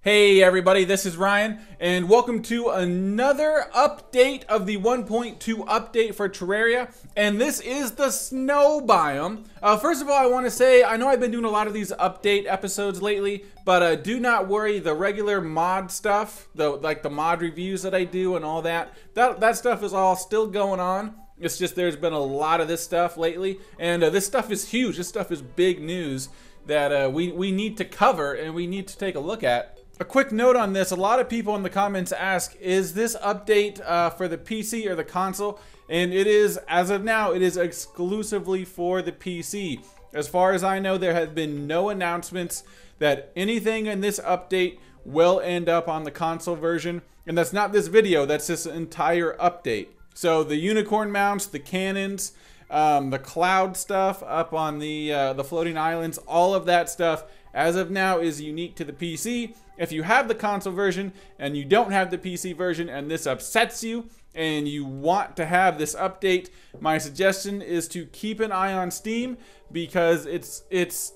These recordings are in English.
Hey everybody, this is Ryan, and welcome to another update of the 1.2 update for Terraria, and this is the snow biome. First of all, I want to say, I know I've been doing a lot of these update episodes lately, but do not worry, the regular mod stuff, like the mod reviews that I do and all that stuff is all still going on. It's just there's been a lot of this stuff lately, and this stuff is huge. This stuff is big news that we need to cover and we need to take a look at. A quick note on this, a lot of people in the comments ask, is this update for the PC or the console? And it is, as of now, it is exclusively for the PC. As far as I know, there have been no announcements that anything in this update will end up on the console version. And that's not this video, that's this entire update. So the unicorn mounts, the cannons, the cloud stuff up on the floating islands, all of that stuff, as of now, is unique to the PC. If you have the console version and you don't have the PC version and this upsets you and you want to have this update, my suggestion is to keep an eye on Steam, because it's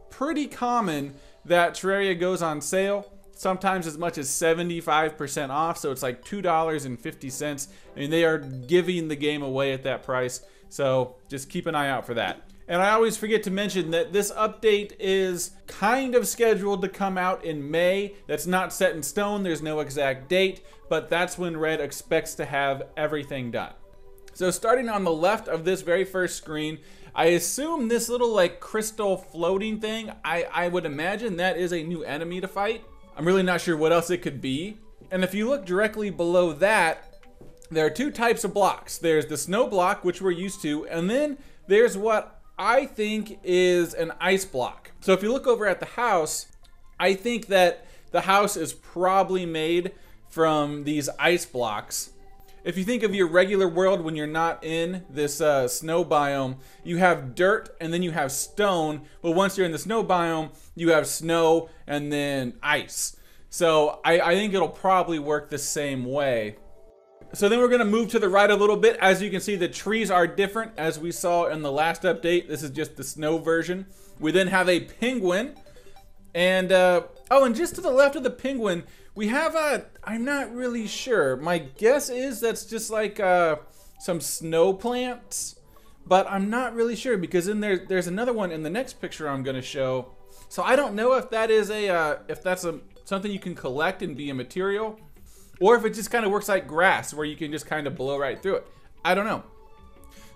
pretty common that Terraria goes on sale, sometimes as much as 75% off, so it's like $2.50, and they are giving the game away at that price, so just keep an eye out for that. And I always forget to mention that this update is kind of scheduled to come out in May. That's not set in stone, there's no exact date, but that's when Red expects to have everything done. So starting on the left of this very first screen, I assume this little like crystal floating thing, I would imagine that is a new enemy to fight. I'm really not sure what else it could be. And if you look directly below that, there are two types of blocks. There's the snow block, which we're used to, and then there's what I think is an ice block. So if you look over at the house, I think that the house is probably made from these ice blocks. If you think of your regular world when you're not in this snow biome, you have dirt and then you have stone. But once you're in the snow biome, you have snow and then ice. So I think it'll probably work the same way. So then we're going to move to the right a little bit. As you can see, the trees are different as we saw in the last update. This is just the snow version. We then have a penguin. And, oh, and just to the left of the penguin, we have I'm not really sure. My guess is that's just like some snow plants. But I'm not really sure, because then there's another one in the next picture I'm going to show. So I don't know if that is something you can collect and be a material, or if it just kind of works like grass where you can just kind of blow right through it. I don't know.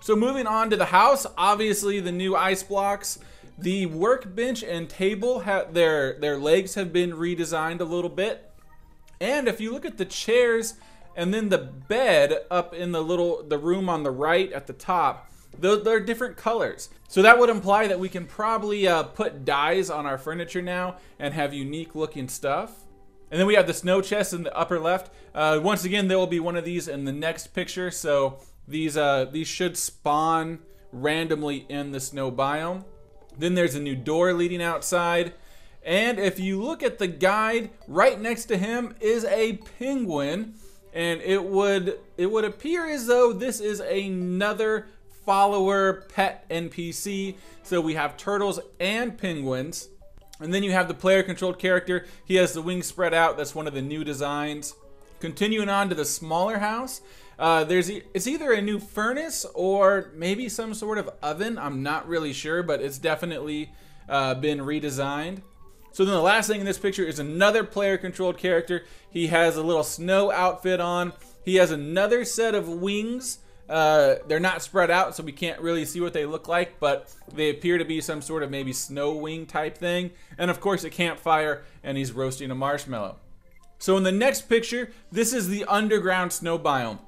So moving on to the house, obviously the new ice blocks. The workbench and table, their legs have been redesigned a little bit. And if you look at the chairs and then the bed up in the room on the right at the top, they're different colors. So that would imply that we can probably put dyes on our furniture now and have unique looking stuff. And then we have the snow chest in the upper left. Once again, there will be one of these in the next picture. So these should spawn randomly in the snow biome. Then there's a new door leading outside. And if you look at the guide, right next to him is a penguin. And it would appear as though this is another follower pet NPC. So we have turtles and penguins. And then you have the player-controlled character. He has the wings spread out. That's one of the new designs. Continuing on to the smaller house, it's either a new furnace or maybe some sort of oven. I'm not really sure, but it's definitely been redesigned. So then the last thing in this picture is another player-controlled character. He has a little snow outfit on. He has another set of wings. They're not spread out, so we can't really see what they look like, but they appear to be some sort of maybe snow wing type thing. And of course a campfire, and he's roasting a marshmallow. So in the next picture, this is the underground snow biome.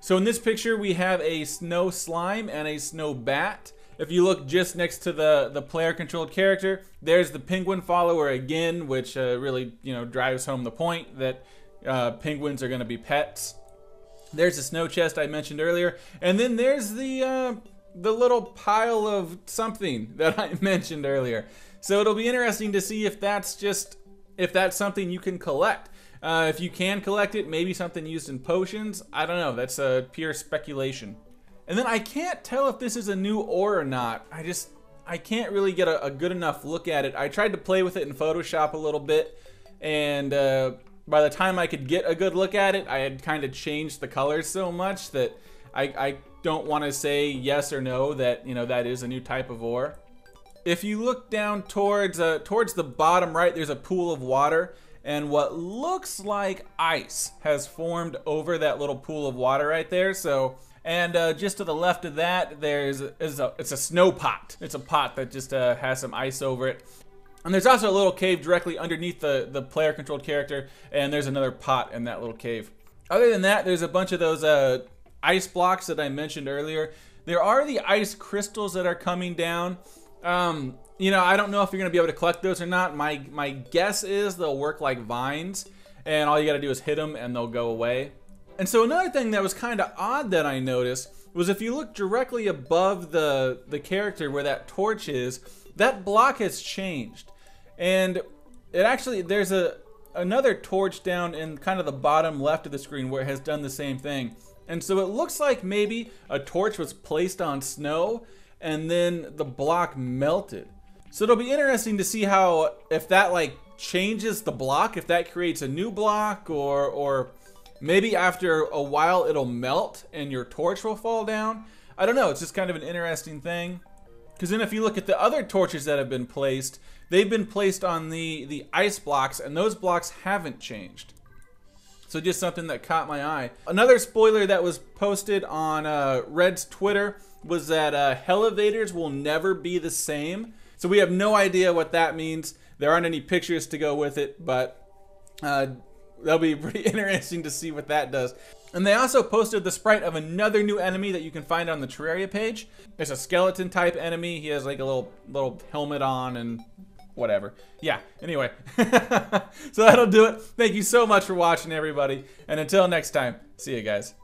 So in this picture we have a snow slime and a snow bat. If you look just next to the player controlled character, there's the penguin follower again, which really drives home the point that penguins are going to be pets. There's the snow chest I mentioned earlier, and then there's the little pile of something that I mentioned earlier. So it'll be interesting to see if that's something you can collect. If you can collect it, maybe something used in potions. I don't know. That's pure speculation. And then I can't tell if this is a new ore or not. I can't really get a good enough look at it. I tried to play with it in Photoshop a little bit, and by the time I could get a good look at it, I had kind of changed the colors so much that I don't want to say yes or no that, you know, that is a new type of ore. If you look down towards the bottom right, there's a pool of water, and what looks like ice has formed over that little pool of water right there. So, and just to the left of that, it's a snow pot. It's a pot that just has some ice over it. And there's also a little cave directly underneath the player-controlled character, and there's another pot in that little cave. Other than that, there's a bunch of those ice blocks that I mentioned earlier. There are the ice crystals that are coming down. You know, I don't know if you're gonna be able to collect those or not. My guess is they'll work like vines, and all you gotta do is hit them and they'll go away. And so another thing that was kind of odd that I noticed was if you look directly above the character where that torch is, that block has changed. And it actually, there's another torch down in kind of the bottom left of the screen where it has done the same thing. And so it looks like maybe a torch was placed on snow and then the block melted. So it'll be interesting to see how, if that like changes the block, if that creates a new block, or maybe after a while it'll melt and your torch will fall down. I don't know, it's just kind of an interesting thing. Because then if you look at the other torches that have been placed, they've been placed on the ice blocks, and those blocks haven't changed. So just something that caught my eye. Another spoiler that was posted on Red's Twitter was that elevators will never be the same. So we have no idea what that means. There aren't any pictures to go with it, but that'll be pretty interesting to see what that does. And they also posted the sprite of another new enemy that you can find on the Terraria page. It's a skeleton type enemy. He has like a little helmet on and whatever. Yeah, anyway. So that'll do it. Thank you so much for watching, everybody. And until next time, see you guys.